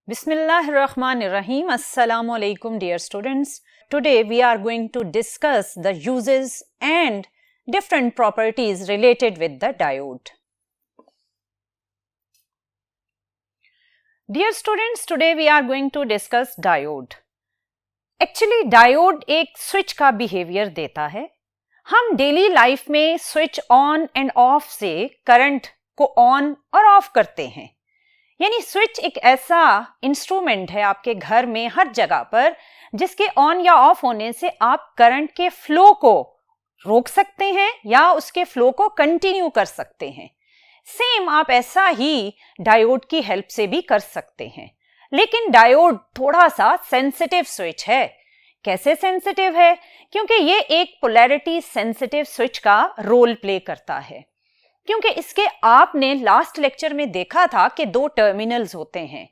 Bismillahirrahmanirrahim. Assalamu alaikum, dear students. Today we are going to discuss the uses and different properties related with the diode. Dear students, today we are going to discuss diode. Actually, diode एक switch का behaviour देता है. हम daily life में switch on end of से current को on और of करते हैं. यानी स्विच एक ऐसा इंस्ट्रूमेंट है आपके घर में हर जगह पर जिसके ऑन या ऑफ होने से आप करंट के फ्लो को रोक सकते हैं या उसके फ्लो को कंटिन्यू कर सकते हैं. सेम आप ऐसा ही डायोड की हेल्प से भी कर सकते हैं. लेकिन डायोड थोड़ा सा सेंसिटिव स्विच है. कैसे सेंसिटिव है? क्योंकि ये एक पोलैरिटी सेंसिटिव स्विच का रोल प्ले करता है. क्योंकि इसके आपने लास्ट लेक्चर में देखा था कि दो टर्मिनल्स होते हैं.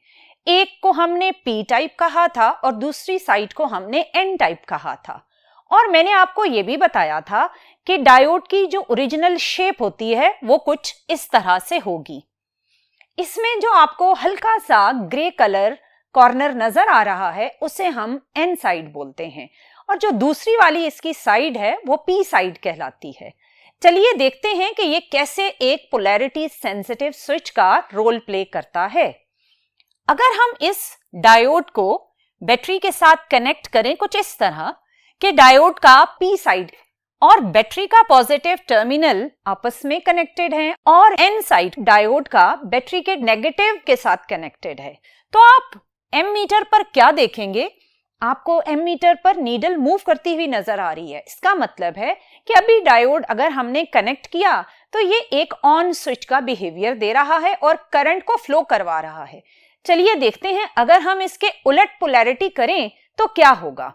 एक को हमने पी टाइप कहा था और दूसरी साइड को हमने एन टाइप कहा था. और मैंने आपको यह भी बताया था कि डायोड की जो ओरिजिनल शेप होती है वो कुछ इस तरह से होगी. इसमें जो आपको हल्का सा ग्रे कलर कॉर्नर नजर आ रहा है उसे हम एन साइड बोलते हैं और जो दूसरी वाली इसकी साइड है वो पी साइड कहलाती है. चलिए देखते हैं कि ये कैसे एक पोलैरिटी सेंसिटिव स्विच का रोल प्ले करता है. अगर हम इस डायोड को बैटरी के साथ कनेक्ट करें कुछ इस तरह कि डायोड का पी साइड और बैटरी का पॉजिटिव टर्मिनल आपस में कनेक्टेड है और एन साइड डायोड का बैटरी के नेगेटिव के साथ कनेक्टेड है, तो आप एमीटर पर क्या देखेंगे? आपको एमीटर पर नीडल मूव करती हुई नजर आ रही है. इसका मतलब है कि अभी डायोड अगर हमने कनेक्ट किया तो ये एक ऑन स्विच का बिहेवियर दे रहा है और करंट को फ्लो करवा रहा है. चलिए देखते हैं अगर हम इसके उलट पोलैरिटी करें तो क्या होगा.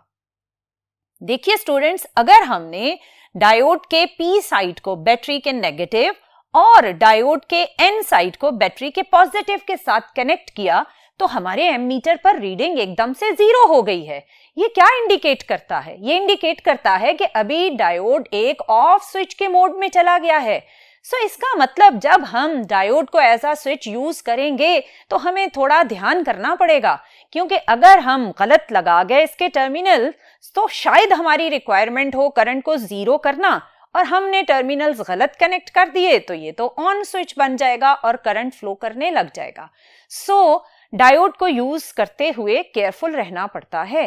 देखिए स्टूडेंट्स, अगर हमने डायोड के पी साइड को बैटरी के नेगेटिव और डायोड के एन साइड को बैटरी के पॉजिटिव के साथ कनेक्ट किया तो हमारे एमीटर पर रीडिंग एकदम से 0 हो गई है. ये क्या इंडिकेट करता है? ये इंडिकेट करता है कि अभी डायोड एक ऑफ स्विच के मोड में चला गया है. सो इसका मतलब जब हम डायोड को ऐसा स्विच यूज करेंगे तो हमें थोड़ा ध्यान करना पड़ेगा, क्योंकि अगर हम गलत लगा गए इसके टर्मिनल तो शायद हमारी रिक्वायरमेंट हो करंट को 0 करना और हमने टर्मिनल्स गलत कनेक्ट कर दिए तो ये तो ऑन स्विच बन जाएगा और करंट फ्लो करने लग जाएगा. सो डायोड को यूज करते हुए केयरफुल रहना पड़ता है.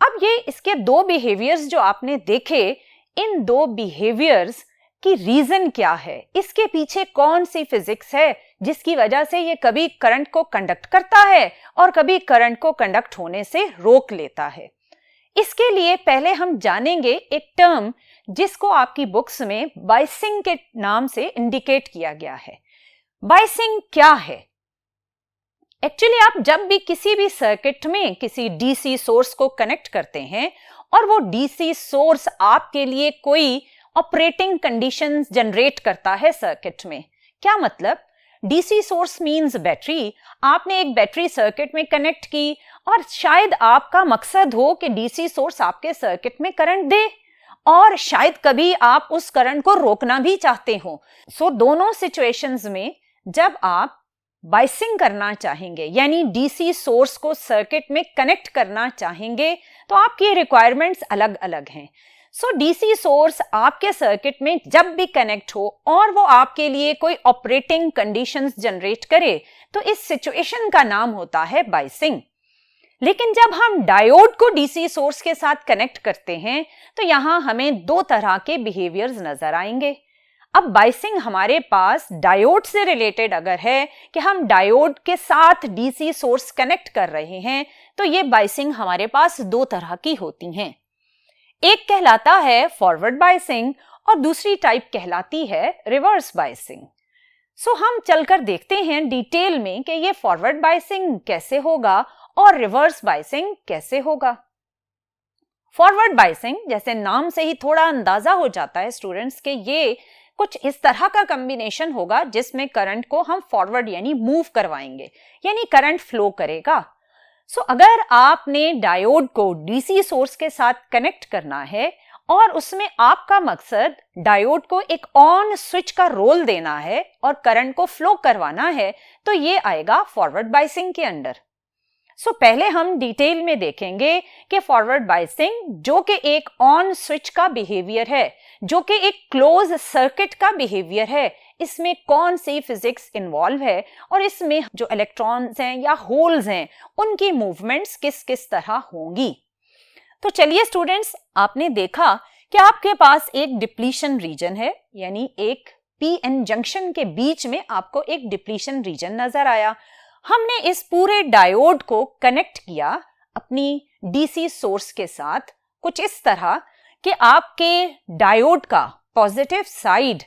अब ये इसके दो बिहेवियर्स जो आपने देखे, इन दो बिहेवियर्स की रीजन क्या है? इसके पीछे कौन सी फिजिक्स है जिसकी वजह से ये कभी करंट को कंडक्ट करता है और कभी करंट को कंडक्ट होने से रोक लेता है? इसके लिए पहले हम जानेंगे एक टर्म जिसको आपकी बुक्स में बायसिंग के नाम से इंडिकेट किया गया है. बायसिंग क्या है? एक्चुअली आप जब भी किसी भी सर्किट में किसी डीसी सोर्स को कनेक्ट करते हैं और वो डीसी सोर्स आपके लिए कोई ऑपरेटिंग कंडीशंस जनरेट करता है सर्किट में. क्या मतलब? DC source means battery. आपने एक बैटरी सर्किट में कनेक्ट की और शायद आपका मकसद हो कि डीसी सोर्स आपके सर्किट में करंट दे और शायद कभी आप उस करंट को रोकना भी चाहते हो. सो दोनों सिचुएशंस में जब आप बायसिंग करना चाहेंगे यानी डीसी सोर्स को सर्किट में कनेक्ट करना चाहेंगे तो आपकी रिक्वायरमेंट्स अलग अलग हैं. सो डीसी सोर्स आपके सर्किट में जब भी कनेक्ट हो और वो आपके लिए कोई ऑपरेटिंग कंडीशंस जनरेट करे तो इस सिचुएशन का नाम होता है बायसिंग. लेकिन जब हम डायोड को डीसी सोर्स के साथ कनेक्ट करते हैं तो यहां हमें दो तरह के बिहेवियर्स नजर आएंगे. अब बायसिंग हमारे पास डायोड से रिलेटेड अगर है कि हम डायोड के साथ डीसी सोर्स कनेक्ट कर रहे हैं तो ये बायसिंग हमारे पास दो तरह की होती हैं. एक कहलाता है फॉरवर्ड बायसिंग और दूसरी टाइप कहलाती है रिवर्स बायसिंग. सो हम चलकर देखते हैं डिटेल में कि ये फॉरवर्ड बायसिंग कैसे होगा और रिवर्स बायसिंग कैसे होगा. फॉरवर्ड बायसिंग जैसे नाम से ही थोड़ा अंदाजा हो जाता है स्टूडेंट्स के ये कुछ इस तरह का कॉम्बिनेशन होगा जिसमें करंट को हम फॉरवर्ड यानी मूव करवाएंगे, यानी करंट फ्लो करेगा. सो अगर आपने डायोड को डीसी सोर्स के साथ कनेक्ट करना है और उसमें आपका मकसद डायोड को एक ऑन स्विच का रोल देना है और करंट को फ्लो करवाना है तो ये आएगा फॉरवर्ड बायसिंग के अंडर. पहले हम डिटेल में देखेंगे कि फॉरवर्ड बायसिंग जो कि एक ऑन स्विच का बिहेवियर है, जो कि एक क्लोज सर्किट का बिहेवियर है, इसमें कौन सी फिजिक्स इन्वॉल्व है और इसमें जो इलेक्ट्रॉन्स हैं या होल्स हैं उनकी मूवमेंट्स किस किस तरह होंगी। तो चलिए स्टूडेंट्स, आपने देखा कि आपके पास एक डिप्लीशन रीजन है, यानी एक पीएन जंक्शन के बीच में आपको एक डिप्लीशन रीजन नजर आया। हमने इस पूरे डायोड को कनेक्ट किया अपनी डीसी सोर्स के साथ कुछ इस तरह कि आपके डायोड का पॉजिटिव साइड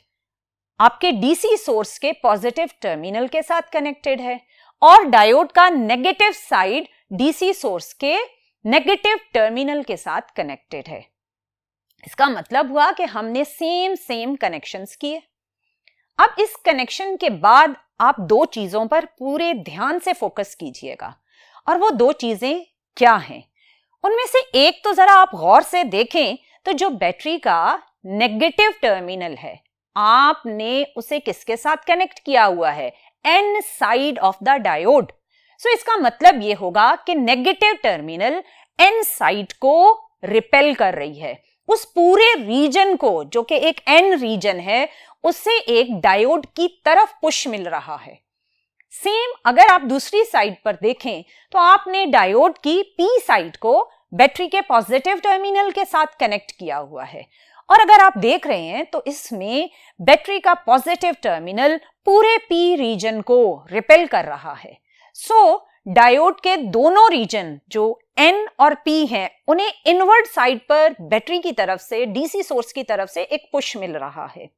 आपके डीसी सोर्स के पॉजिटिव टर्मिनल के साथ कनेक्टेड है और डायोड का नेगेटिव साइड डीसी सोर्स के नेगेटिव टर्मिनल के साथ कनेक्टेड है। इसका मतलब हुआ कि हमने सेम कनेक्शंस किए। अब इस कनेक्शन के बाद आप दो चीजों पर पूरे ध्यान से फोकस कीजिएगा, और वो दो चीजें क्या हैं? उनमें से एक तो जरा आप गौर से देखें तो जो बैटरी का नेगेटिव टर्मिनल है, आपने उसे किसके साथ कनेक्ट किया हुआ है? N side of the diode. So इसका मतलब ये होगा कि नेगेटिव टर्मिनल एन साइड को रिपेल कर रही है। उस पूरे रीजन को, जो कि एक एन रीजन है, उससे एक डायोड की तरफ पुश मिल रहा है। सेम अगर आप दूसरी साइड पर देखें तो आपने डायोड की पी साइड को बैटरी के पॉजिटिव टर्मिनल के साथ कनेक्ट किया हुआ है, और अगर आप देख रहे हैं तो इसमें बैटरी का पॉजिटिव टर्मिनल पूरे पी रीजन को रिपेल कर रहा है। सो डायोड के दोनों रीजन जो एन और पी हैं, उन्हें इनवर्ड साइड पर बैटरी की तरफ से, डीसी सोर्स की तरफ से एक पुश मिल रहा है।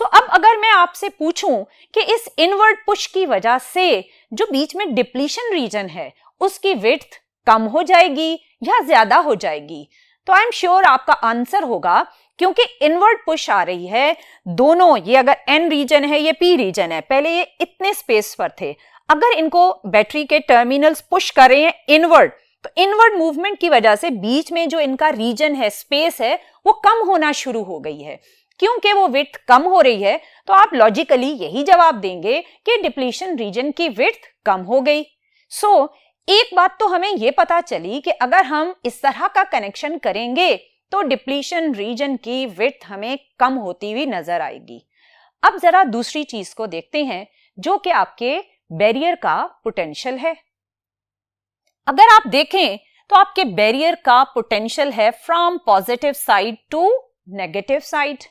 अब अगर मैं आपसे पूछूं कि इस इनवर्ड पुश की वजह से जो बीच में डिप्लीशन रीजन है उसकी विड्थ कम हो जाएगी या ज्यादा हो जाएगी, तो आई एम श्योर आपका आंसर होगा, क्योंकि इनवर्ड पुश आ रही है। दोनों, ये अगर एन रीजन है, ये पी रीजन है, पहले ये इतने स्पेस पर थे, अगर इनको बैटरी के टर्मिनल्स पुश कर रहे हैं इनवर्ड, तो इनवर्ड मूवमेंट की वजह से बीच में जो इनका रीजन है, स्पेस है, वो कम होना शुरू हो गई है। क्योंकि वो विड्थ कम हो रही है तो आप लॉजिकली यही जवाब देंगे कि डिप्लीशन रीजन की विड्थ कम हो गई। एक बात तो हमें यह पता चली कि अगर हम इस तरह का कनेक्शन करेंगे तो डिप्लीशन रीजन की विड्थ हमें कम होती हुई नजर आएगी। अब जरा दूसरी चीज को देखते हैं, जो कि आपके बैरियर का पोटेंशियल है। अगर आप देखें तो आपके बैरियर का पोटेंशियल है from positive side to negative side,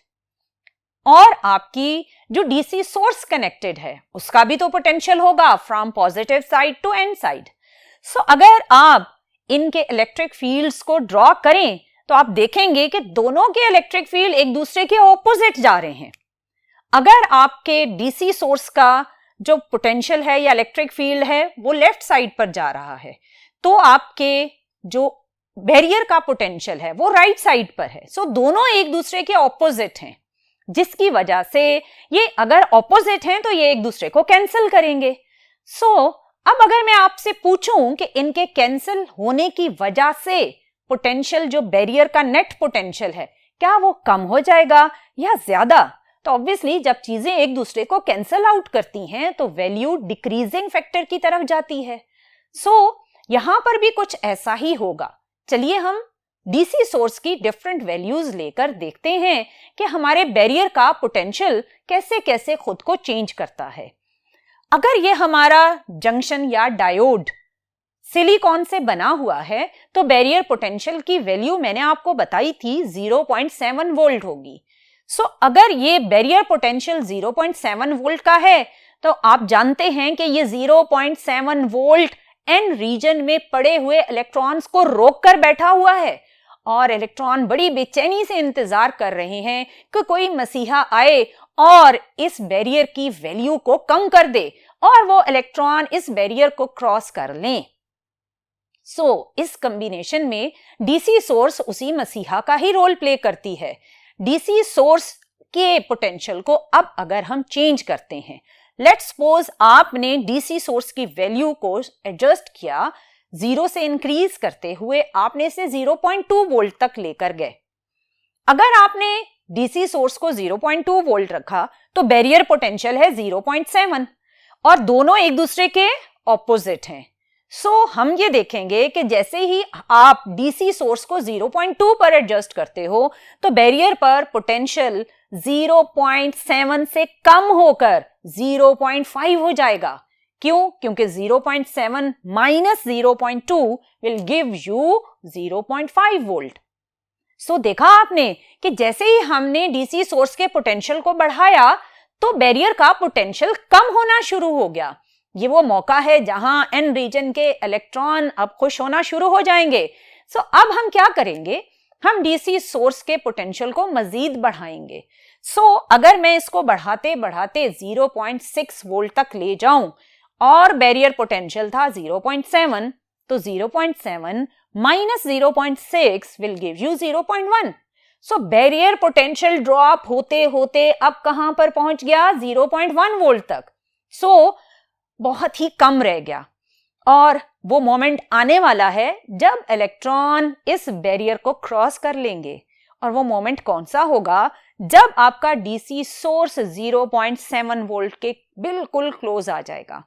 और आपकी जो डीसी सोर्स कनेक्टेड है उसका भी तो पोटेंशियल होगा from positive side to N side. अगर आप इनके इलेक्ट्रिक फील्ड्स को ड्रॉ करें तो आप देखेंगे कि दोनों के इलेक्ट्रिक फील्ड एक दूसरे के ऑपोजिट जा रहे हैं। अगर आपके डीसी सोर्स का जो पोटेंशियल है या इलेक्ट्रिक फील्ड है वो लेफ्ट साइड पर जा रहा है, तो आपके जो बैरियर का पोटेंशियल है वो राइट साइड पर है। दोनों एक दूसरे के ऑपोजिट हैं, जिसकी वजह से ये अगर ऑपोजिट हैं तो ये एक दूसरे को कैंसिल करेंगे। अब अगर मैं आपसे पूछूं कि इनके कैंसिल होने की वजह से पोटेंशियल, जो बैरियर का नेट पोटेंशियल है, क्या वो कम हो जाएगा या ज्यादा? तो ऑब्वियसली जब चीजें एक दूसरे को कैंसिल आउट करती हैं तो वैल्यू डिक्रीजिंग फैक्टर की तरफ जाती है। यहां पर भी कुछ ऐसा ही होगा। चलिए हम डीसी सोर्स की डिफरेंट वैल्यूज लेकर देखते हैं कि हमारे बैरियर का पोटेंशियल कैसे कैसे खुद को चेंज करता है। अगर ये हमारा जंक्शन या डायोड सिलिकॉन से बना हुआ है तो बैरियर पोटेंशियल की वैल्यू मैंने आपको बताई थी 0.7 वोल्ट होगी। अगर ये बैरियर पोटेंशियल 0.7 वोल्ट का है तो आप जानते हैं कि ये 0.7 वोल्ट एन रीजन में पड़े हुए इलेक्ट्रॉन्स को रोक कर बैठा हुआ है, और इलेक्ट्रॉन बड़ी बेचैनी से इंतजार कर रहे हैं कि कोई मसीहा आए और इस बैरियर की वैल्यू को कम कर दे और वो इलेक्ट्रॉन इस बैरियर को क्रॉस कर लें। इस कॉम्बिनेशन में डीसी सोर्स उसी मसीहा का ही रोल प्ले करती है। डीसी सोर्स के पोटेंशियल को अब अगर हम चेंज करते हैं, लेट्स सपोज आपने डीसी सोर्स की वैल्यू को एडजस्ट किया, 0 से इंक्रीज करते हुए आपने इसे 0.2 वोल्ट तक लेकर गए। अगर आपने डीसी सोर्स को 0.2 वोल्ट रखा तो बैरियर पोटेंशियल है 0.7 और दोनों एक दूसरे के ऑपोजिट हैं। हम ये देखेंगे कि जैसे ही आप डीसी सोर्स को 0.2 पर एडजस्ट करते हो तो बैरियर पर पोटेंशियल 0.7 से कम होकर 0.5 हो जाएगा। क्यों? क्योंकि 0.7 minus 0.2 will give you 0.5 volt. देखा आपने कि जैसे ही हमने डीसी सोर्स के पोटेंशियल को बढ़ाया तो बैरियर का पोटेंशियल कम होना शुरू हो गया। ये वो मौका है जहां एन रीजन के इलेक्ट्रॉन अब खुश होना शुरू हो जाएंगे। अब हम क्या करेंगे, हम डीसी सोर्स के पोटेंशियल को मजीद बढ़ाएंगे। अगर मैं इसको बढ़ाते बढ़ाते 0.6 वोल्ट तक ले जाऊं और बैरियर पोटेंशियल था 0.7, तो 0.7 minus 0.6 will give you 0.1। Barrier potential drop होते होते अब कहां पर पहुंच गया? 0.1 वोल्ट तक। बहुत ही कम रह गया और वो मोमेंट आने वाला है जब इलेक्ट्रॉन इस बैरियर को क्रॉस कर लेंगे। और वो मोमेंट कौन सा होगा? जब आपका डीसी सोर्स 0.7 वोल्ट के बिल्कुल क्लोज आ जाएगा।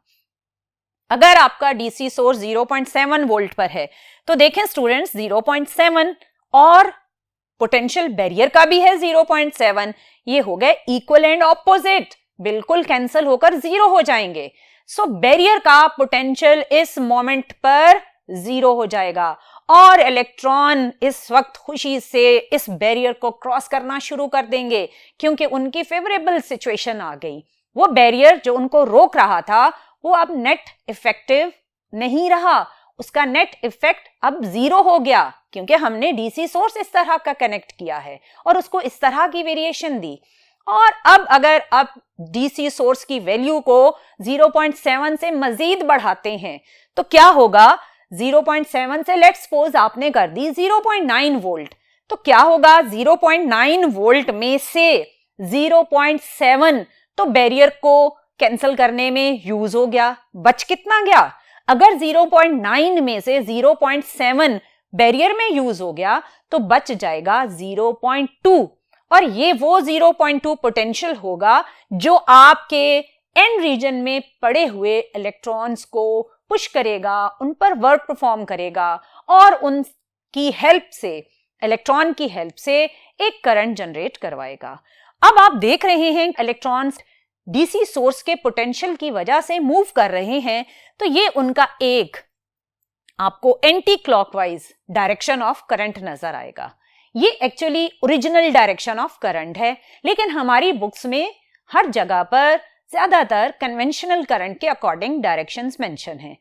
अगर आपका डीसी सोर्स 0.7 वोल्ट पर है तो देखें स्टूडेंट्स, 0.7 और पोटेंशियल बैरियर का भी है 0.7, ये हो गए इक्वल एंड ऑपोजिट, बिल्कुल कैंसिल होकर 0 हो जाएंगे। बैरियर का पोटेंशियल इस मोमेंट पर 0 हो जाएगा और इलेक्ट्रॉन इस वक्त खुशी से इस बैरियर को क्रॉस करना शुरू कर देंगे क्योंकि उनकी फेवरेबल सिचुएशन आ गई। वो बैरियर जो उनको रोक रहा था वो अब नेट इफेक्टिव नहीं रहा, उसका नेट इफेक्ट अब 0 हो गया क्योंकि हमने डीसी सोर्स इस तरह का कनेक्ट किया है और उसको इस तरह की वेरिएशन दी। और अब अगर आप डीसी सोर्स की वैल्यू को 0.7 से मजीद बढ़ाते हैं तो क्या होगा? 0.7 से लेट्स सपोज आपने कर दी 0.9 वोल्ट, तो क्या होगा? 0.9 वोल्ट में से 0.7 तो बैरियर को कैंसिल करने में यूज हो गया। बच कितना गया? अगर 0.9 में से 0.7 बैरियर में यूज हो गया तो बच जाएगा 0.2 और ये वो 0.2 पोटेंशियल होगा जो आपके एन रीजन में पड़े हुए इलेक्ट्रॉन्स को पुश करेगा, उन पर वर्क परफॉर्म करेगा और उनकी हेल्प से, इलेक्ट्रॉन की हेल्प से एक करंट जनरेट करवाएगा। अब आप देख रहे हैं इलेक्ट्रॉन्स डीसी सोर्स के पोटेंशियल की वजह से मूव कर रहे हैं, तो ये उनका एक आपको anti clockwise direction of current नजर आएगा। ये actually original direction of current है, लेकिन हमारी बुक्स में हर जगह पर ज्यादातर कन्वेंशनल करंट के अकॉर्डिंग डायरेक्शंस मेंशन हैं।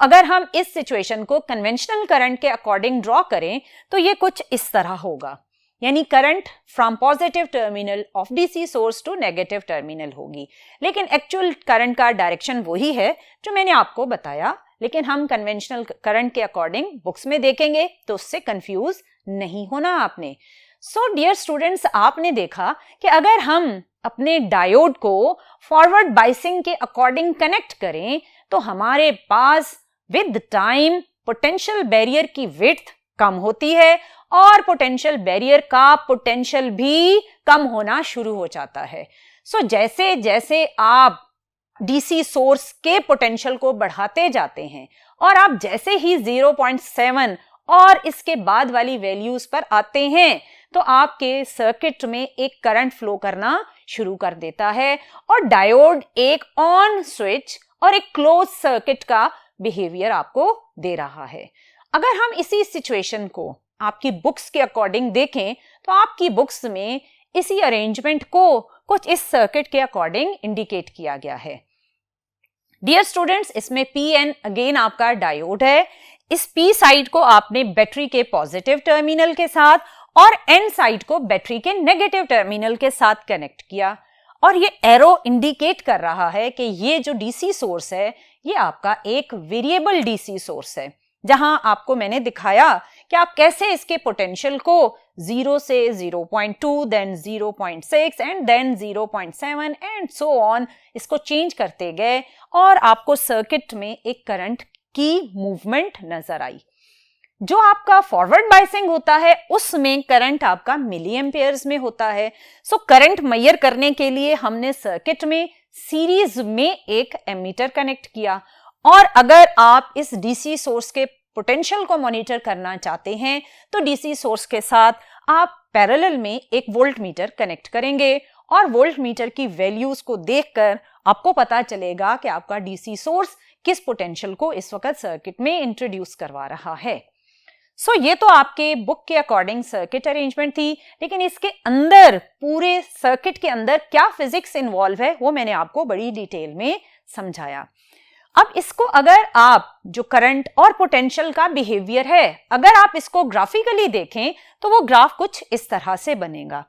अगर हम इस सिचुएशन को कन्वेंशनल करंट के अकॉर्डिंग ड्रॉ करें तो ये कुछ इस तरह होगा, यानी current from positive terminal of DC source to negative terminal होगी। लेकिन एक्चुअल करंट का डायरेक्शन वही है जो मैंने आपको बताया, लेकिन हम कन्वेंशनल करंट के अकॉर्डिंग बुक्स में देखेंगे तो उससे कंफ्यूज नहीं होना आपने। डियर स्टूडेंट्स, आपने देखा कि अगर हम अपने डायोड को फॉरवर्ड बाइसिंग के अकॉर्डिंग कनेक्ट करें तो हमारे पास विद टाइम पोटेंशियल बैरियर की विड्थ कम होती है और पोटेंशियल बैरियर का पोटेंशियल भी कम होना शुरू हो जाता है। जैसे जैसे आप डीसी सोर्स के पोटेंशियल को बढ़ाते जाते हैं और आप जैसे ही 0.7 और इसके बाद वाली वैल्यूज पर आते हैं तो आपके सर्किट में एक करंट फ्लो करना शुरू कर देता है और डायोड एक ऑन स्विच और एक क्लोज सर्किट का बिहेवियर आपको दे रहा है। अगर हम इसी सिचुएशन को आपकी बुक्स के अकॉर्डिंग देखें तो आपकी बुक्स में इसी अरेंजमेंट को कुछ इस सर्किट के अकॉर्डिंग इंडिकेट किया गया है। डियर स्टूडेंट्स, इसमें Pn अगेन आपका डायोड है। इस P साइड को आपने बैटरी के पॉजिटिव टर्मिनल के साथ और N साइड को बैटरी के नेगेटिव टर्मिनल के साथ कनेक्ट किया और ये एरो इंडिकेट कर रहा है कि ये जो डीसी सोर्स है ये आपका एक वेरिएबल डीसी सोर्स है, जहां आपको मैंने दिखाया कि आप कैसे इसके पोटेंशियल को 0 से 0.2 then 0.6 and then 0.7 and so on इसको चेंज करते गए और आपको सर्किट में एक करंट की मूवमेंट नजर आई। जो आपका फॉरवर्ड बाइसिंग होता है उसमें करंट आपका मिली एम्पियर्स में होता है। करंट मेजर करने के लिए हमने सर्किट में सीरीज में एक एमीटर कनेक्ट किया और अगर आप इस डीसी सोर्स के पोटेंशियल को मॉनिटर करना चाहते हैं तो डीसी सोर्स के साथ आप पैरेलल में एक वोल्ट मीटर कनेक्ट करेंगे और वोल्ट मीटर की वैल्यूज को देखकर आपको पता चलेगा कि आपका डीसी सोर्स किस पोटेंशियल को इस वक्त सर्किट में इंट्रोड्यूस करवा रहा है। ये तो आपके बुक के अकॉर्डिंग सर्किट अरेंजमेंट थी, लेकिन इसके अंदर पूरे सर्किट के अंदर क्या फिजिक्स इन्वॉल्व है वो मैंने आपको बड़ी डिटेल में समझाया। अब इसको अगर आप जो करंट और पोटेंशियल का बिहेवियर है अगर आप इसको ग्राफिकली देखें तो वो ग्राफ कुछ इस तरह से बनेगा।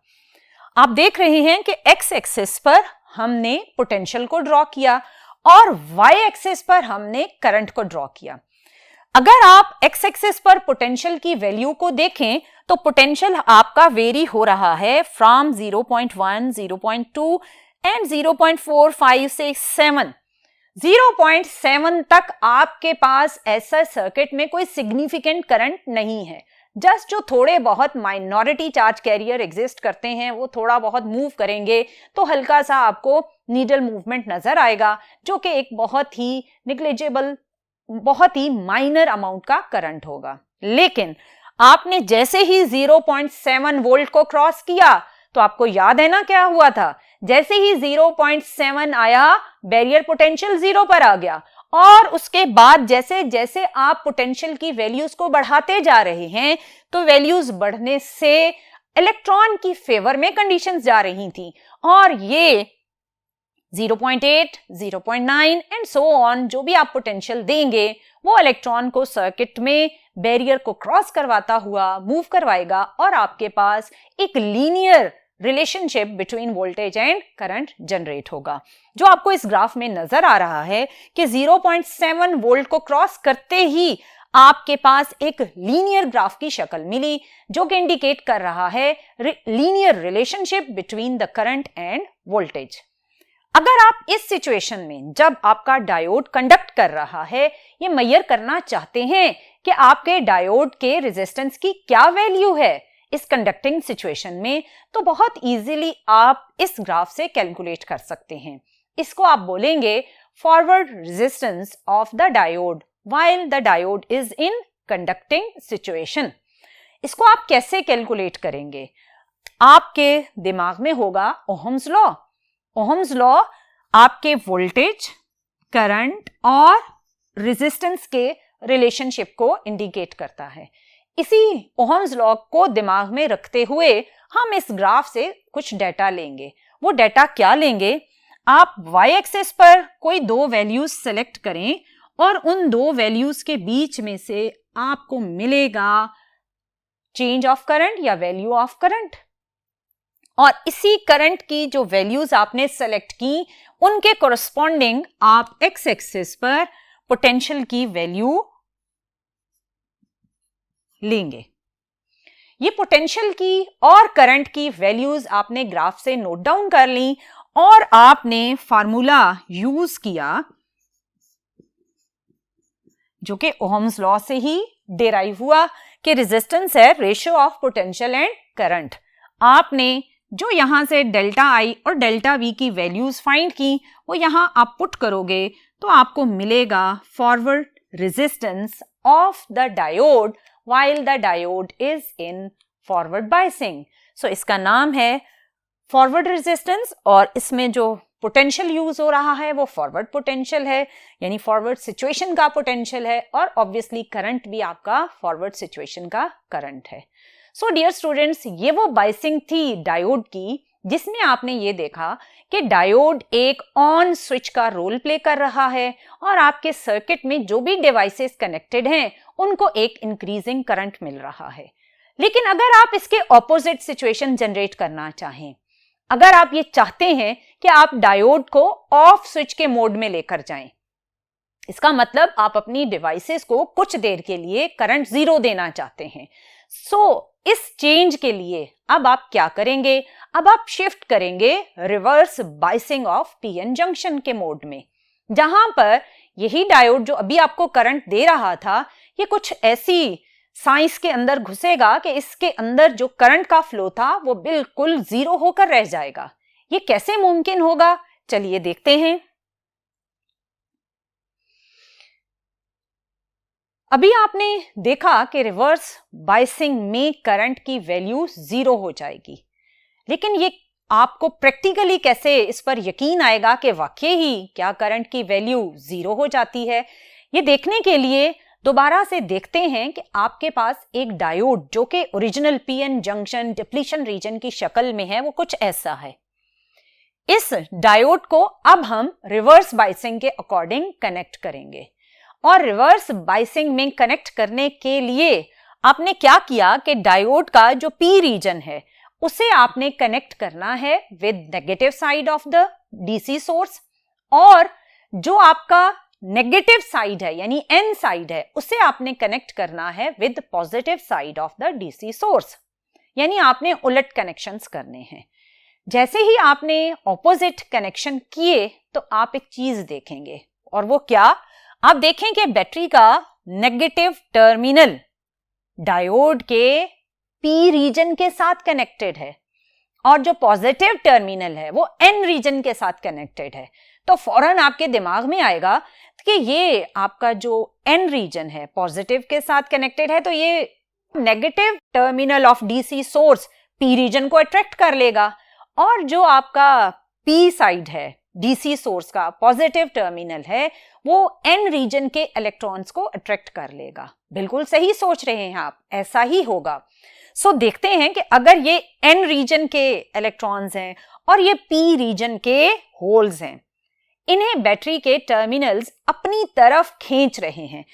आप देख रहे हैं कि एक्स एक्सिस पर हमने पोटेंशियल को ड्रॉ किया और वाई एक्सिस पर हमने करंट को ड्रॉ किया। अगर आप एक्स एक्सिस पर पोटेंशियल की वैल्यू को देखें तो पोटेंशियल आपका वेरी हो रहा है फ्रॉम 0.1, 0.2 एंड 0.4, 5, 6, 7। 0.7 तक आपके पास ऐसा सर्किट में कोई सिग्निफिकेंट करंट नहीं है। जस्ट जो थोड़े बहुत माइनॉरिटी चार्ज कैरियर एग्जिस्ट करते हैं वो थोड़ा बहुत मूव करेंगे तो हल्का सा आपको नीडल मूवमेंट नजर आएगा, जो कि एक बहुत ही निग्लिजिबल, बहुत ही माइनर अमाउंट का करंट होगा। लेकिन आपने जैसे ही 0.7 वोल्ट को क्रॉस किया तो आपको याद है ना क्या हुआ था, जैसे ही 0.7 आया बैरियर पोटेंशियल 0 पर आ गया और उसके बाद जैसे जैसे आप पोटेंशियल की वैल्यूज को बढ़ाते जा रहे हैं तो वैल्यूज बढ़ने से इलेक्ट्रॉन की फेवर में कंडीशंस जा रही थी और ये 0.8, 0.9 एंड सो ऑन जो भी आप पोटेंशियल देंगे वो इलेक्ट्रॉन को सर्किट में बैरियर को क्रॉस करवाता हुआ मूव करवाएगा और आपके पास एक linear relationship between voltage and current generate होगा, जो आपको इस ग्राफ में नजर आ रहा है कि 0.7 वोल्ट को क्रॉस करते ही आपके पास एक लीनियर ग्राफ की शक्ल मिली, जो कि इंडिकेट कर रहा है linear relationship between the current end voltage. अगर आप इस सिचुएशन में जब आपका डायोड कंडक्ट कर रहा है ये मेजर करना चाहते हैं कि आपके डायोड के रेजिस्टेंस की क्या वैल्यू है इस कंडक्टिंग सिचुएशन में, तो बहुत इजीली आप इस ग्राफ से कैलकुलेट कर सकते हैं। इसको आप बोलेंगे forward resistance of the diode while the diode is in conducting situation. इसको आप कैसे कैलकुलेट करेंगे? आपके दिमाग में होगा ओहम्स लॉ। ओहम्स लॉ आपके वोल्टेज, करंट और रेजिस्टेंस के रिलेशनशिप को इंडिकेट करता है। इसी ओहम्स लॉ को दिमाग में रखते हुए हम इस ग्राफ से कुछ डेटा लेंगे। वो डेटा क्या लेंगे? आप y एक्सिस पर कोई दो वैल्यूज सेलेक्ट करें और उन दो वैल्यूज के बीच में से आपको मिलेगा चेंज ऑफ करंट या वैल्यू ऑफ करंट, और इसी करंट की जो वैल्यूज आपने सेलेक्ट की उनके कोरस्पॉन्डिंग आप एक्स एक्सिस पर पोटेंशियल की वैल्यू लेंगे। ये पोटेंशियल की और करंट की वैल्यूज आपने ग्राफ से नोट डाउन कर ली और आपने फार्मूला यूज किया जो कि ओहम्स लॉ से ही डेराइव हुआ कि रेजिस्टेंस है ratio of potential and current. आपने जो यहां से डेल्टा आई और डेल्टा वी की वैल्यूज फाइंड की वो यहां आप पुट करोगे तो आपको मिलेगा forward resistance of the diode while the diode is in forward biasing। So इसका नाम है फॉरवर्ड रेजिस्टेंस और इसमें जो पोटेंशियल यूज हो रहा है वो फॉरवर्ड पोटेंशियल है, यानी फॉरवर्ड सिचुएशन का पोटेंशियल है, और ऑब्वियसली करंट भी आपका फॉरवर्ड सिचुएशन का करंट है। सो डियर स्टूडेंट्स, ये वो बाइसिंग थी डायोड की जिसमें आपने ये देखा कि डायोड एक ऑन स्विच का रोल प्ले कर रहा है और आपके सर्किट में जो भी डिवाइसेस कनेक्टेड हैं उनको एक इंक्रीजिंग करंट मिल रहा है। लेकिन अगर आप इसके ऑपोजिट सिचुएशन जनरेट करना चाहें, अगर आप ये चाहते हैं कि आप डायोड को ऑफ स्विच के मोड में लेकर जाएं, इसका मतलब आप अपनी डिवाइसेस को कुछ देर के लिए करंट 0 देना चाहते हैं। इस चेंज के लिए अब आप क्या करेंगे? अब आप शिफ्ट करेंगे reverse biasing of PN junction के मोड में, जहां पर यही डायोड जो अभी आपको करंट दे रहा था ये कुछ ऐसी साइंस के अंदर घुसेगा कि इसके अंदर जो करंट का फ्लो था वो बिल्कुल 0 होकर रह जाएगा। ये कैसे मुमकिन होगा? चलिए देखते हैं। अभी आपने देखा कि रिवर्स बायसिंग में करंट की वैल्यू 0 हो जाएगी, लेकिन ये आपको प्रैक्टिकली कैसे इस पर यकीन आएगा कि वाकई ही क्या करंट की वैल्यू 0 हो जाती है? ये देखने के लिए दोबारा से देखते हैं कि आपके पास एक डायोड जो कि original PN junction depletion region की शक्ल में है, वो कुछ ऐसा है। इस डायोड को अब हम रिवर्स बायसिंग के अकॉर्डिंग कनेक्ट करेंगे, और रिवर्स बायसिंग में कनेक्ट करने के लिए आपने क्या किया कि डायोड का जो पी रीजन है उसे आपने कनेक्ट करना है with negative side of the DC source, और जो आपका नेगेटिव साइड है यानी एन साइड है उसे आपने कनेक्ट करना है with positive side of the DC source, यानी आपने उलट कनेक्शंस करने हैं। जैसे ही आपने ऑपोजिट कनेक्शन किए तो आप एक चीज देखेंगे, और वो क्या? आप देखें कि बैटरी का नेगेटिव टर्मिनल डायोड के पी रीजन के साथ कनेक्टेड है और जो पॉजिटिव टर्मिनल है वो एन रीजन के साथ कनेक्टेड है। तो फौरन आपके दिमाग में आएगा कि ये आपका जो एन रीजन है पॉजिटिव के साथ कनेक्टेड है, तो ये negative terminal of DC source P region को अट्रैक्ट कर लेगा, और जो आपका पी साइड है डीसी सोर्स का पॉजिटिव टर्मिनल है वो एन रीजन के इलेक्ट्रॉन्स को अट्रैक्ट कर लेगा। बिल्कुल सही सोच रहे हैं आप, ऐसा ही होगा। सो देखते हैं कि अगर ये एन रीजन के इलेक्ट्रॉन्स हैं और ये पी रीजन के होल्स हैं, इन्हें बैटरी के टर्मिनल्स अपनी तरफ खींच रहे हैं।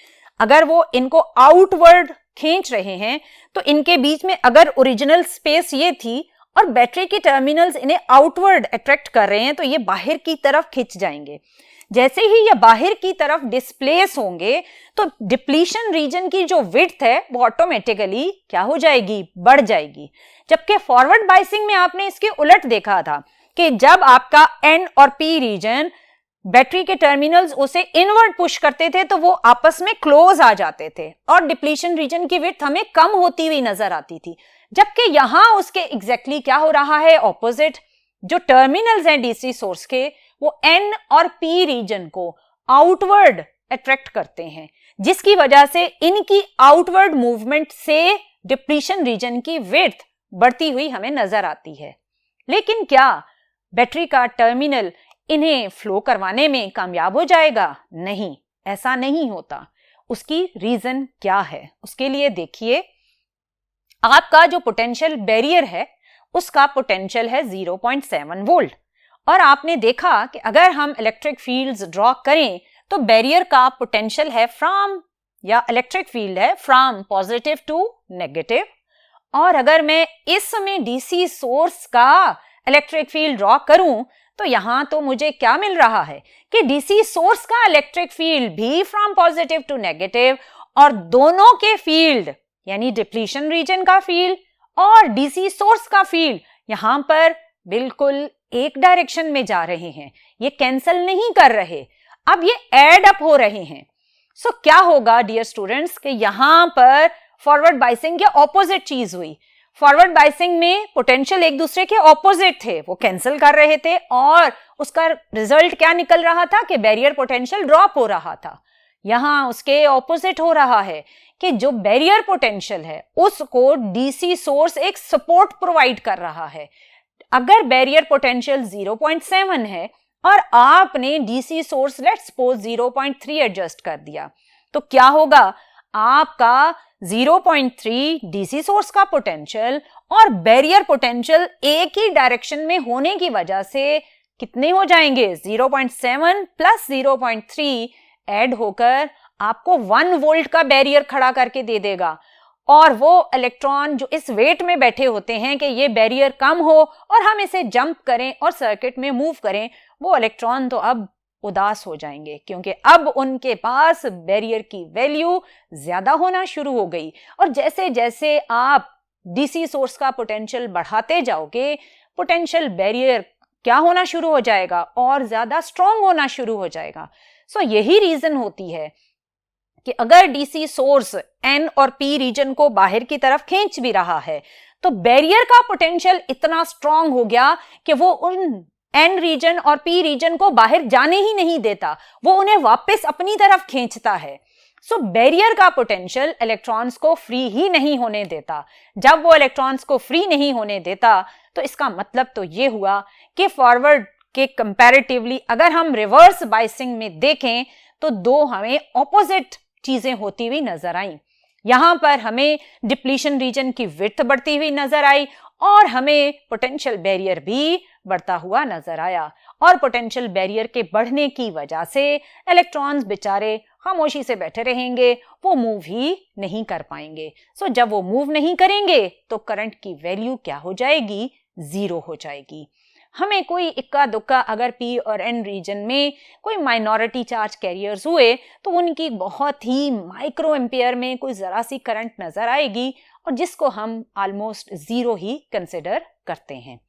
अगर वो इनको आउटवर्ड खींच रहे हैं तो इनके बीच में अगर ओरिजिनल स्पेस ये थी और बैटरी के टर्मिनल्स इन्हें आउटवर्ड अट्रैक्ट कर रहे हैं तो ये बाहर की तरफ खिंच जाएंगे। जैसे ही ये बाहर की तरफ डिस्प्लेस होंगे तो डिप्लीशन रीजन की जो विड्थ है वो ऑटोमेटिकली क्या हो जाएगी? बढ़ जाएगी। जबकि फॉरवर्ड बायसिंग में आपने इसके उलट देखा था कि जब आपका एन और पी रीजन बैटरी के टर्मिनल्स उसे इनवर्ड पुश करते थे तो वो आपस में क्लोज आ जाते थे और डिप्लीशन रीजन की विड्थ हमें कम होती हुई नजर आती थी। जबकि यहां उसके एग्जैक्टली क्या हो रहा है? ऑपोजिट। जो टर्मिनल्स हैं डीसी सोर्स के वो एन और पी रीजन को आउटवर्ड अट्रैक्ट करते हैं, जिसकी वजह से इनकी आउटवर्ड मूवमेंट से डिप्लीशन रीजन की विड्थ बढ़ती हुई हमें नजर आती है। लेकिन क्या बैटरी का टर्मिनल इन्हें फ्लो करवाने में कामयाब हो जाएगा? नहीं, ऐसा नहीं होता। उसकी रीजन क्या है? उसके लिए देखिए, आपका जो पोटेंशियल बैरियर है उसका पोटेंशियल है 0.7 वोल्ट, और आपने देखा कि अगर हम इलेक्ट्रिक फील्ड्स ड्रॉ करें तो बैरियर का पोटेंशियल है फ्रॉम, या इलेक्ट्रिक फील्ड है फ्रॉम पॉजिटिव टू नेगेटिव। और अगर मैं इस समय डीसी सोर्स का इलेक्ट्रिक फील्ड ड्रॉ करूं तो यहां तो मुझे क्या मिल रहा है कि डीसी सोर्स का इलेक्ट्रिक फील्ड भी फ्रॉम पॉजिटिव टू नेगेटिव, और दोनों के फील्ड यानी डिप्लीशन रीजन का फील्ड और डीसी सोर्स का फील्ड यहां पर बिल्कुल एक डायरेक्शन में जा रहे हैं, ये कैंसिल नहीं कर रहे, अब ये ऐड अप हो रहे हैं। सो क्या होगा डियर स्टूडेंट्स कि यहां पर फॉरवर्ड बायसिंग के ऑपोजिट चीज हुई। फॉरवर्ड बायसिंग में पोटेंशियल एक दूसरे के ऑपोजिट थे, वो कैंसिल कर रहे थे, और उसका रिजल्ट क्या निकल रहा था कि बैरियर पोटेंशियल ड्रॉप हो रहा था। यहां उसके ऑपोजिट हो रहा है कि जो बैरियर पोटेंशियल है उसको डीसी सोर्स एक सपोर्ट प्रोवाइड कर रहा है। अगर बैरियर पोटेंशियल 0.7 है और आपने DC source let's suppose 0.3 adjust कर दिया तो क्या होगा? आपका 0.3 डीसी सोर्स का पोटेंशियल और बैरियर पोटेंशियल एक ही डायरेक्शन में होने की वजह से कितने हो जाएंगे? 0.7 प्लस 0.3 ऐड होकर आपको 1 वोल्ट का बैरियर खड़ा करके दे देगा। और वो इलेक्ट्रॉन जो इस वेट में बैठे होते हैं कि ये बैरियर कम हो और हम इसे जंप करें और सर्किट में मूव करें, वो इलेक्ट्रॉन तो अब उदास हो जाएंगे, क्योंकि अब उनके पास बैरियर की वैल्यू ज्यादा होना शुरू हो गई। और जैसे जैसे आप डीसी सोर्स का पोटेंशियल बढ़ाते जाओगे, पोटेंशियल बैरियर क्या होना शुरू हो जाएगा? और ज्यादा स्ट्रॉन्ग होना शुरू हो जाएगा। सो यही रीजन होती है कि अगर डीसी सोर्स एन और पी रीजन को बाहर की तरफ खींच भी रहा है तो बैरियर का पोटेंशियल इतना स्ट्रॉन्ग हो गया कि वो उन एन रीजन और पी रीजन को बाहर जाने ही नहीं देता, वो उन्हें वापस अपनी तरफ खींचता है। सो बैरियर का पोटेंशियल इलेक्ट्रॉन्स को फ्री ही नहीं होने देता। जब वो इलेक्ट्रॉन्स को फ्री नहीं होने देता तो इसका मतलब तो ये हुआ कि फॉरवर्ड के कंपैरेटिवली अगर हम रिवर्स बाइसिंग में देखें तो दो हमें ऑपोजिट चीजें होती हुई नजर आई। यहां पर हमें डिप्लीशन रीजन की विड्थ बढ़ती हुई नजर आई और हमें पोटेंशियल बैरियर भी बढ़ता हुआ नजर आया, और पोटेंशियल बैरियर के बढ़ने की वजह से इलेक्ट्रॉन्स बेचारे खामोशी से बैठे रहेंगे, वो मूव ही नहीं कर पाएंगे। सो जब वो मूव नहीं करेंगे तो करंट की वैल्यू क्या हो जाएगी? 0 हो जाएगी। हमें कोई इक्का दुक्का अगर पी और एन रीजन में कोई माइनॉरिटी चार्ज कैरियर्स हुए तो उनकी बहुत ही माइक्रो एम्पियर में कोई जरा सी करंट नजर आएगी, और जिसको हम ऑलमोस्ट 0 ही कंसिडर करते हैं।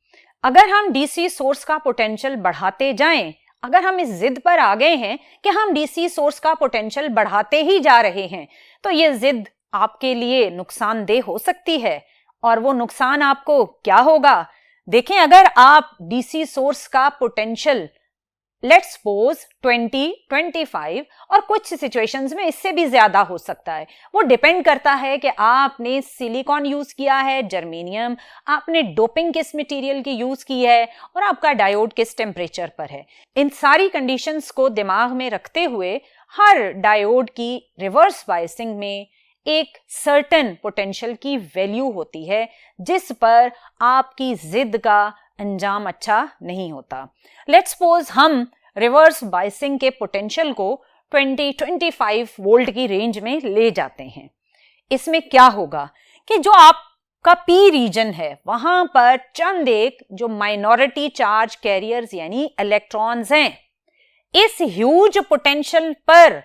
अगर हम डीसी सोर्स का पोटेंशियल बढ़ाते जाएं, अगर हम इस जिद पर आ गए हैं कि हम डीसी सोर्स का पोटेंशियल बढ़ाते ही जा रहे हैं, तो ये जिद आपके लिए नुकसानदेह हो सकती है। और वो नुकसान आपको क्या होगा? देखें, अगर आप डीसी सोर्स का पोटेंशियल लेट्स सपोज 20, 25 और कुछ सिचुएशंस में इससे भी ज्यादा हो सकता है, वो डिपेंड करता है कि आपने सिलिकॉन यूज किया है, जर्मेनियम, आपने डोपिंग किस मटेरियल की यूज की है और आपका डायोड किस टेम्परेचर पर है। इन सारी कंडीशंस को दिमाग में रखते हुए हर डायोड की रिवर्स बायसिंग में एक सर्टेन पोटेंशियल की वैल्यू होती है जिस पर आपकी जिद का अंजाम अच्छा नहीं होता। लेट्स सपोज हम रिवर्स बायसिंग के पोटेंशियल को 20-25 वोल्ट की रेंज में ले जाते हैं। इसमें क्या होगा कि जो आपका पी रीजन है वहां पर चंद एक जो माइनॉरिटी चार्ज कैरियर्स यानी इलेक्ट्रॉन्स हैं, इस ह्यूज पोटेंशियल पर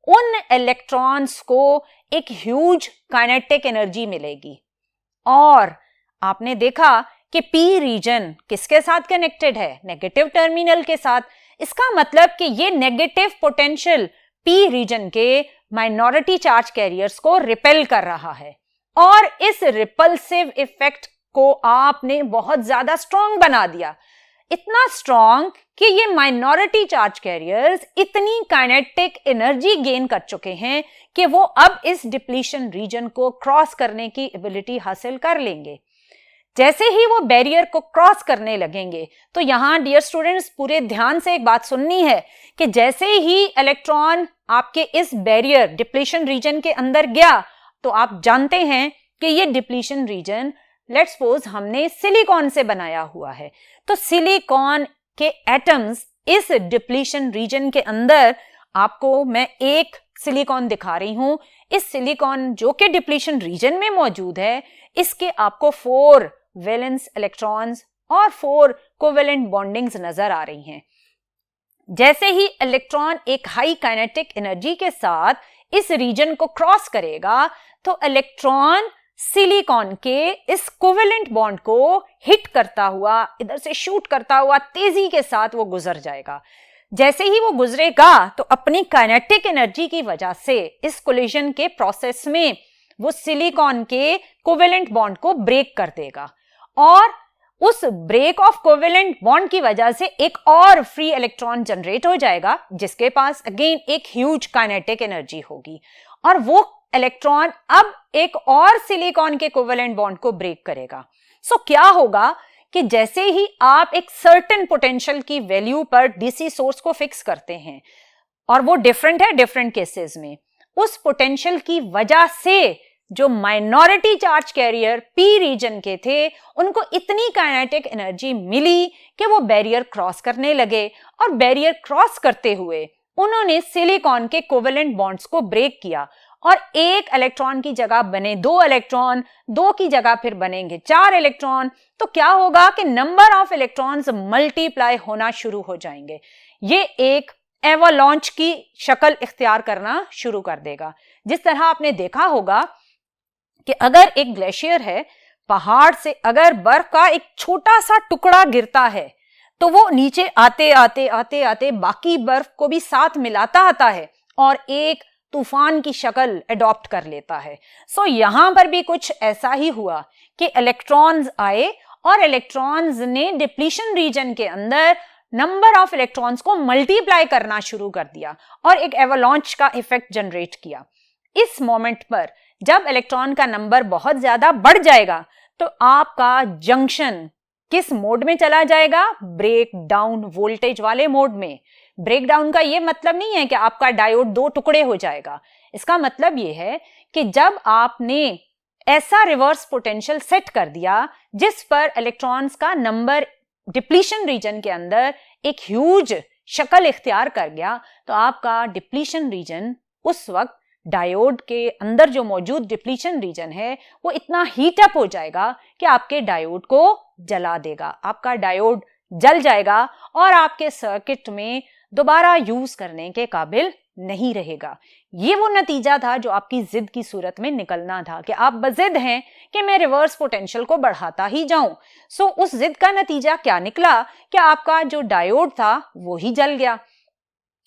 उन इलेक्ट्रॉन्स को एक ह्यूज काइनेटिक एनर्जी मिलेगी। और आपने देखा कि पी रीजन किसके साथ कनेक्टेड है? नेगेटिव टर्मिनल के साथ। इसका मतलब कि ये नेगेटिव पोटेंशियल पी रीजन के माइनॉरिटी चार्ज कैरियर्स को रिपेल कर रहा है, और इस रिपल्सिव इफेक्ट को आपने बहुत ज्यादा स्ट्रॉन्ग बना दिया। इतना स्ट्रॉन्ग कि ये माइनॉरिटी चार्ज कैरियर्स इतनी काइनेटिक एनर्जी गेन कर चुके हैं कि वो अब इस डिप्लीशन रीजन को क्रॉस करने की एबिलिटी हासिल कर लेंगे। जैसे ही वो बैरियर को क्रॉस करने लगेंगे, तो यहां डियर स्टूडेंट्स पूरे ध्यान से एक बात सुननी है कि जैसे ही इलेक्ट्रॉन आपके इस बैरियर डिप्लीशन रीजन के अंदर गया, तो आप जानते हैं कि ये डिप्लीशन रीजन लेट्स सपोज हमने सिलिकॉन से बनाया हुआ है, तो सिलिकॉन के एटम्स इस डिप्लीशन रीजन के अंदर, आपको मैं एक सिलिकॉन दिखा रही हूं, इस सिलिकॉन जो कि डिप्लीशन रीजन में मौजूद है, इसके आपको 4 वैलेंस इलेक्ट्रॉन्स और 4 कोवेलेंट बॉन्डिंग्स नजर आ रही हैं। जैसे ही इलेक्ट्रॉन एक हाई काइनेटिक एनर्जी के साथ इस रीजन को क्रॉस करेगा, तो इलेक्ट्रॉन सिलिकॉन के इस कोवेलेंट बॉन्ड को हिट करता हुआ, इधर से शूट करता हुआ तेजी के साथ वो गुजर जाएगा। जैसे ही वो गुजरेगा तो अपनी काइनेटिक एनर्जी की वजह से इस कोलिजन के प्रोसेस में वो सिलिकॉन के कोवेलेंट बॉन्ड को ब्रेक कर देगा, और उस ब्रेक ऑफ कोवेलेंट बॉन्ड की वजह से एक और फ्री इलेक्ट्रॉन जनरेट हो जाएगा जिसके पास अगेन एक ह्यूज काइनेटिक एनर्जी होगी, और वो इलेक्ट्रॉन अब एक और सिलिकॉन के कोवेलेंट बॉन्ड को ब्रेक करेगा। सो क्या होगा कि जैसे ही आप एक सर्टेन पोटेंशियल की वैल्यू पर डीसी सोर्स को फिक्स करते हैं, और वो डिफरेंट है डिफरेंट केसेस में, उस पोटेंशियल की वजह से जो minority charge carrier P region के थे उनको इतनी काइनेटिक एनर्जी मिली कि वो बैरियर क्रॉस करने लगे, और बैरियर क्रॉस करते हुए उन्होंने सिलिकॉन के कोवेलेंट बॉन्ड्स को ब्रेक किया, और एक इलेक्ट्रॉन की जगह बने 2 इलेक्ट्रॉन, 2 की जगह फिर बनेंगे 4 इलेक्ट्रॉन। तो क्या होगा कि नंबर ऑफ इलेक्ट्रॉन्स मल्टीप्लाई होना शुरू हो जाएंगे। ये एक एवालॉन्च की शक्ल इख्तियार करना शुरू कर देगा। जिस तरह आपने देखा होगा कि अगर एक ग्लेशियर है, पहाड़ से अगर बर्फ का एक छोटा सा टुकड़ा गिरता है तो वो नीचे आते आते आते आते बाकी बर्फ को भी साथ मिलाता आता है और एक तूफान की शक्ल अडॉप्ट कर लेता है। सो यहां पर भी कुछ ऐसा ही हुआ कि इलेक्ट्रॉन्स आए और इलेक्ट्रॉन्स ने डिप्लीशन रीजन के अंदर नंबर ऑफ इलेक्ट्रॉन्स को मल्टीप्लाई करना शुरू कर दिया और एक एवालॉन्च का इफेक्ट जनरेट किया। इस मोमेंट पर जब इलेक्ट्रॉन का नंबर बहुत ज्यादा बढ़ जाएगा तो आपका जंक्शन किस मोड में चला जाएगा? ब्रेक डाउन वोल्टेज वाले मोड में। ब्रेक डाउन का यह मतलब नहीं है कि आपका डायोड दो टुकड़े हो जाएगा। इसका मतलब यह है कि जब आपने ऐसा रिवर्स पोटेंशियल सेट कर दिया जिस पर इलेक्ट्रॉन्स का नंबर डिप्लीशन रीजन के अंदर एक ह्यूज शक्ल इख्तियार कर गया, तो आपका डिप्लीशन रीजन उस वक्त डायोड के अंदर जो मौजूद डिप्लीशन रीजन है वो इतना हीट अप हो जाएगा कि आपके डायोड को जला देगा। आपका डायोड जल जाएगा और आपके सर्किट में दोबारा यूज करने के काबिल नहीं रहेगा। ये वो नतीजा था जो आपकी जिद की सूरत में निकलना था कि आप बजिद हैं कि मैं रिवर्स पोटेंशियल को बढ़ाता ही जाऊं। सो उस जिद का नतीजा क्या निकला कि आपका जो डायोड था वो ही जल गया।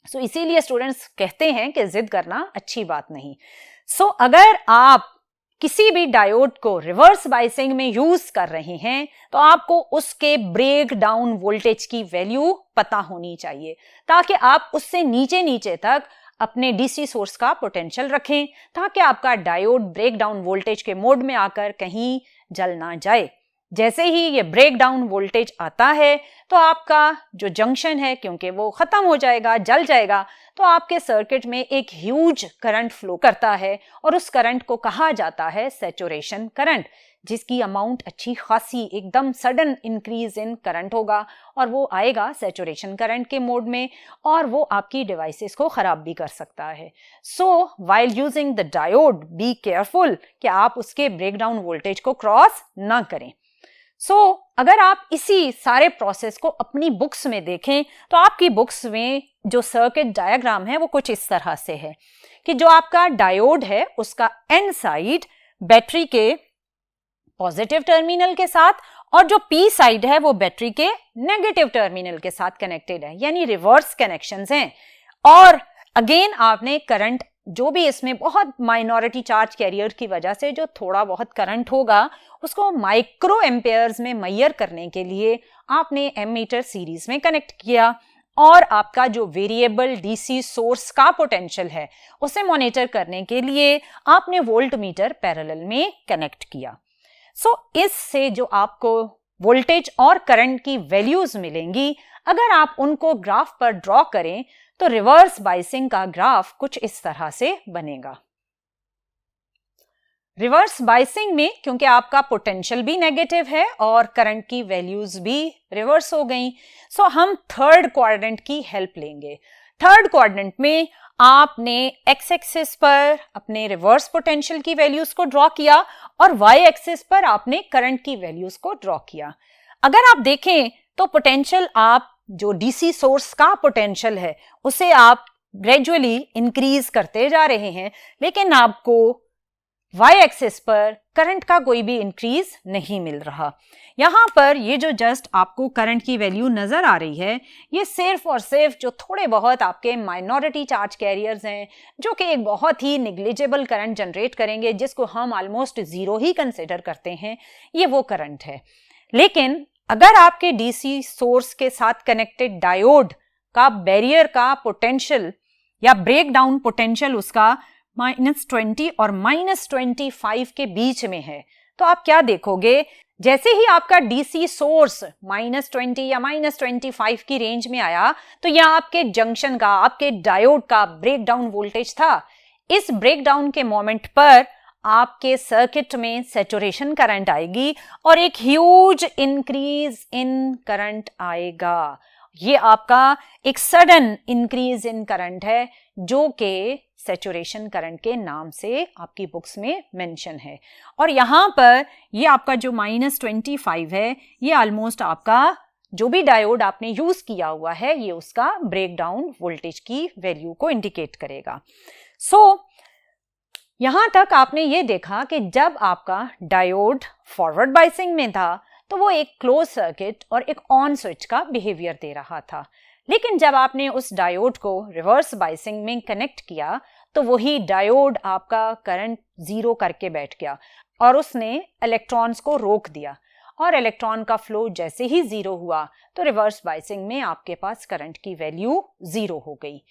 सो इसीलिए स्टूडेंट्स कहते हैं कि जिद करना अच्छी बात नहीं। सो अगर आप किसी भी डायोड को रिवर्स बायसिंग में यूज कर रहे हैं तो आपको उसके ब्रेक डाउन वोल्टेज की वैल्यू पता होनी चाहिए ताकि आप उससे नीचे नीचे तक अपने डीसी सोर्स का पोटेंशियल रखें ताकि आपका डायोड ब्रेक डाउन वोल्टेज के मोड में आकर कहीं जल ना जाए। जैसे ही ये ब्रेक डाउन वोल्टेज आता है तो आपका जो जंक्शन है क्योंकि वो खत्म हो जाएगा, जल जाएगा, तो आपके सर्किट में एक ह्यूज करंट फ्लो करता है और उस करंट को कहा जाता है सैचुरेशन करंट, जिसकी अमाउंट अच्छी खासी एकदम सडन इंक्रीज इन करंट होगा और वो आएगा सैचुरेशन करंट के मोड में और वो आपकी डिवाइसेस को खराब भी कर सकता है। सो while using the diode be careful कि आप उसके ब्रेक डाउन वोल्टेज को क्रॉस ना करें। अगर आप इसी सारे प्रोसेस को अपनी बुक्स में देखें तो आपकी बुक्स में जो सर्किट डायग्राम है वो कुछ इस तरह से है कि जो आपका डायोड है उसका एन साइड बैटरी के पॉजिटिव टर्मिनल के साथ और जो पी साइड है वो बैटरी के नेगेटिव टर्मिनल के साथ कनेक्टेड है, यानी रिवर्स कनेक्शंस हैं। और अगेन आपने करंट जो भी इसमें बहुत माइनॉरिटी चार्ज कैरियर की वजह से जो थोड़ा बहुत करंट होगा उसको माइक्रो एम्पेयर्स में मेजर करने के लिए आपने एमीटर सीरीज में कनेक्ट किया और आपका जो वेरिएबल डीसी सोर्स का पोटेंशियल है उसे मॉनिटर करने के लिए आपने वोल्ट मीटर पैरेलल में कनेक्ट किया। इससे जो आपको वोल्टेज और करंट की वैल्यूज मिलेंगी अगर आप उनको ग्राफ पर ड्रॉ करें तो रिवर्स बायसिंग का ग्राफ कुछ इस तरह से बनेगा। रिवर्स बायसिंग में क्योंकि आपका पोटेंशियल भी नेगेटिव है और करंट की वैल्यूज भी रिवर्स हो गई, हम थर्ड क्वाड्रेंट की हेल्प लेंगे। थर्ड क्वाड्रेंट में आपने एक्स एक्सिस पर अपने रिवर्स पोटेंशियल की वैल्यूज को ड्रॉ किया और वाई एक्सिस पर आपने करंट की वैल्यूज को ड्रॉ किया। अगर आप देखें तो पोटेंशियल आप जो डीसी सोर्स का पोटेंशियल है उसे आप ग्रेजुअली इंक्रीज करते जा रहे हैं, लेकिन आपको वाई एक्सिस पर करंट का कोई भी इंक्रीज नहीं मिल रहा। यहां पर ये जो जस्ट आपको करंट की वैल्यू नजर आ रही है ये सिर्फ और सिर्फ जो थोड़े बहुत आपके माइनॉरिटी चार्ज कैरियर्स हैं जो कि एक बहुत ही निग्लिजिबल करंट जनरेट करेंगे जिसको हम ऑलमोस्ट जीरो ही कंसिडर करते हैं, ये वो करंट है। लेकिन अगर आपके डीसी सोर्स के साथ कनेक्टेड डायोड का बैरियर का पोटेंशियल या ब्रेक डाउन पोटेंशियल उसका -20 और -25 के बीच में है तो आप क्या देखोगे, जैसे ही आपका डीसी सोर्स -20 या -25 की रेंज में आया तो यह आपके जंक्शन का, आपके डायोड का ब्रेक डाउन वोल्टेज था। इस ब्रेक डाउन के मोमेंट पर आपके सर्किट में सैचुरेशन करंट आएगी और एक ह्यूज इंक्रीज इन करंट आएगा। ये आपका एक सडन इंक्रीज इन करंट है जो कि सैचुरेशन करंट के नाम से आपकी बुक्स में मेंशन है। और यहां पर ये आपका जो -25 है ये ऑलमोस्ट आपका जो भी डायोड आपने यूज किया हुआ है ये उसका ब्रेक डाउन वोल्टेज की वैल्यू को इंडिकेट करेगा। यहां तक आपने ये देखा कि जब आपका डायोड फॉरवर्ड बायसिंग में था तो वो एक क्लोज सर्किट और एक ऑन स्विच का बिहेवियर दे रहा था, लेकिन जब आपने उस डायोड को रिवर्स बायसिंग में कनेक्ट किया तो वही डायोड आपका करंट जीरो करके बैठ गया और उसने इलेक्ट्रॉन्स को रोक दिया और इलेक्ट्रॉन का फ्लो जैसे ही जीरो हुआ तो रिवर्स बायसिंग में आपके पास करंट की वैल्यू जीरो हो गई।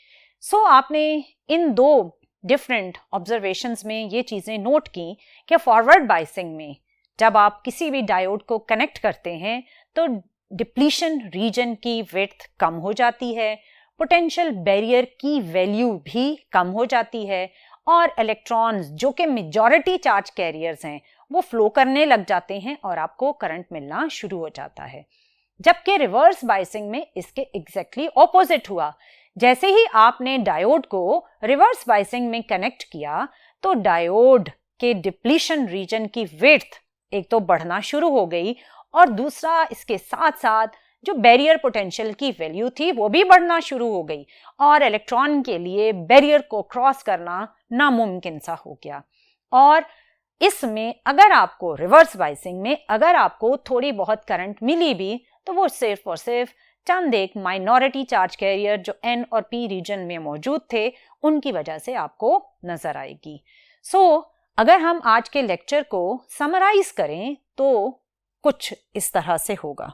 आपने इन दो डिफरेंट ऑब्जर्वेशंस में ये चीज़ें नोट की कि फॉरवर्ड बायसिंग में जब आप किसी भी डायोड को कनेक्ट करते हैं तो डिप्लीशन रीजन की विड्थ कम हो जाती है, पोटेंशियल बैरियर की वैल्यू भी कम हो जाती है और इलेक्ट्रॉन्स जो कि मेजॉरिटी चार्ज कैरियर्स हैं वो फ्लो करने लग जाते हैं और आपको करंट मिलना शुरू हो जाता है। जबकि रिवर्स बायसिंग में इसके एग्जैक्टली ऑपोजिट हुआ। जैसे ही आपने डायोड को रिवर्स बायसिंग में कनेक्ट किया तो डायोड के डिप्लीशन रीजन की विड्थ एक तो बढ़ना शुरू हो गई और दूसरा इसके साथ साथ जो बैरियर पोटेंशियल की वैल्यू थी वो भी बढ़ना शुरू हो गई और इलेक्ट्रॉन के लिए बैरियर को क्रॉस करना नामुमकिन सा हो गया। और इसमें अगर आपको रिवर्स बायसिंग में अगर आपको थोड़ी बहुत करंट मिली भी तो वो सिर्फ और सिर्फ चंद एक माइनॉरिटी चार्ज कैरियर जो N और P रीजन में मौजूद थे उनकी वजह से आपको नजर आएगी। अगर हम आज के लेक्चर को समराइज करें तो कुछ इस तरह से होगा।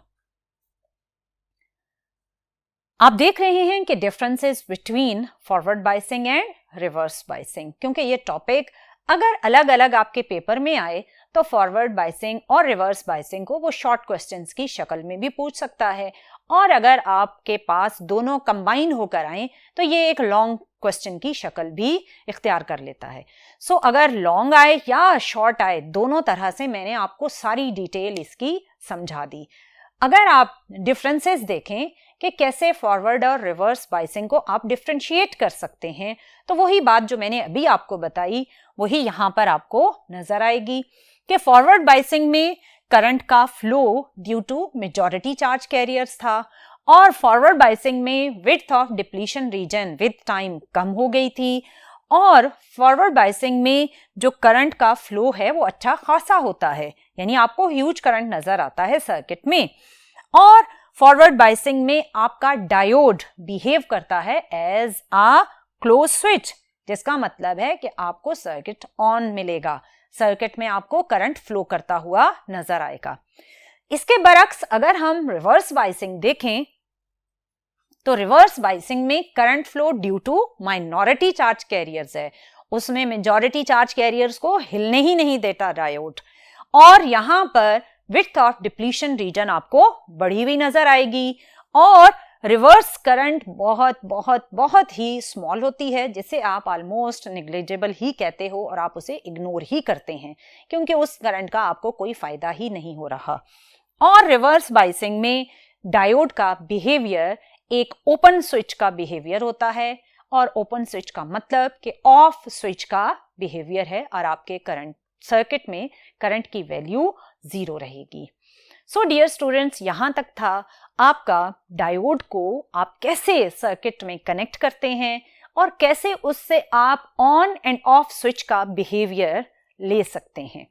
आप देख रहे हैं कि differences between forward biasing and reverse biasing, क्योंकि ये टॉपिक अगर अलग अलग आपके पेपर में आए तो फॉरवर्ड बायसिंग और रिवर्स बायसिंग को वो शॉर्ट क्वेश्चंस की शक्ल में भी पूछ सकता है और अगर आपके पास दोनों कंबाइन होकर आए तो ये एक लॉन्ग क्वेश्चन की शक्ल भी इख्तियार कर लेता है। अगर लॉन्ग आए या शॉर्ट आए दोनों तरह से मैंने आपको सारी डिटेल इसकी समझा दी। अगर आप डिफरेंसेस देखें कि कैसे फॉरवर्ड और रिवर्स बायसिंग को आप डिफरेंशिएट कर सकते हैं तो वही बात जो मैंने अभी आपको बताई वही यहाँ पर आपको नजर आएगी कि फॉरवर्ड बायसिंग में करंट का flow due to majority charge carriers था और फॉरवर्ड बायसिंग में width of depletion region with time कम हो गई थी और फॉरवर्ड बायसिंग में जो करंट का फ्लो है वो अच्छा खासा होता है, यानी आपको ह्यूज करंट नजर आता है सर्किट में। और फॉरवर्ड बायसिंग में आपका डायोड बिहेव करता है एज अ क्लोज स्विच, जिसका मतलब है कि आपको सर्किट ऑन मिलेगा, सर्किट में आपको करंट फ्लो करता हुआ नजर आएगा। इसके बरक्स अगर हम रिवर्स बायसिंग देखें तो रिवर्स बायसिंग में current flow due to minority charge carriers है, उसमें मेजॉरिटी चार्ज कैरियर्स को हिलने ही नहीं देता डायोड और यहां पर विड्थ ऑफ डिप्लीशन रीजन आपको बढ़ी हुई नजर आएगी और रिवर्स करंट बहुत बहुत बहुत ही स्मॉल होती है जिसे आप ऑलमोस्ट नेग्लिजिबल ही कहते हो और आप उसे इग्नोर ही करते हैं क्योंकि उस करंट का आपको कोई फायदा ही नहीं हो रहा। और रिवर्स बायसिंग में डायोड का बिहेवियर एक ओपन स्विच का बिहेवियर होता है और ओपन स्विच का मतलब कि ऑफ स्विच का बिहेवियर है और आपके करंट सर्किट में करंट की वैल्यू 0 रहेगी। डियर स्टूडेंट्स, यहां तक था आपका डायोड को आप कैसे सर्किट में कनेक्ट करते हैं और कैसे उससे आप ऑन एंड ऑफ स्विच का बिहेवियर ले सकते हैं।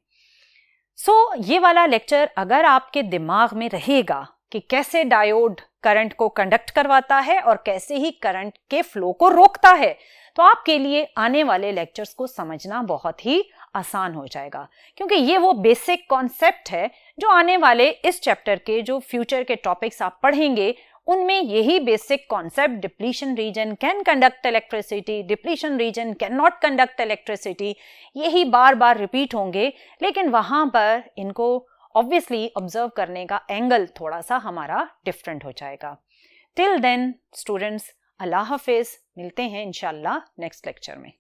ये वाला लेक्चर अगर आपके दिमाग में रहेगा कि कैसे डायोड करंट को कंडक्ट करवाता है और कैसे ही करंट के फ्लो को रोकता है तो आपके लिए आने वाले लेक्चर्स को समझना बहुत ही आसान हो जाएगा, क्योंकि ये वो बेसिक कॉन्सेप्ट है जो आने वाले इस चैप्टर के जो फ्यूचर के टॉपिक्स आप पढ़ेंगे उनमें यही basic concept depletion region can conduct electricity, depletion region can not conduct electricity, यही बार बार रिपीट होंगे, लेकिन वहां पर इनको ऑब्वियसली ऑब्जर्व करने का एंगल थोड़ा सा हमारा डिफरेंट हो जाएगा। टिल देन स्टूडेंट्स, अल्लाह हाफिज, मिलते हैं इंशाल्लाह नेक्स्ट लेक्चर में।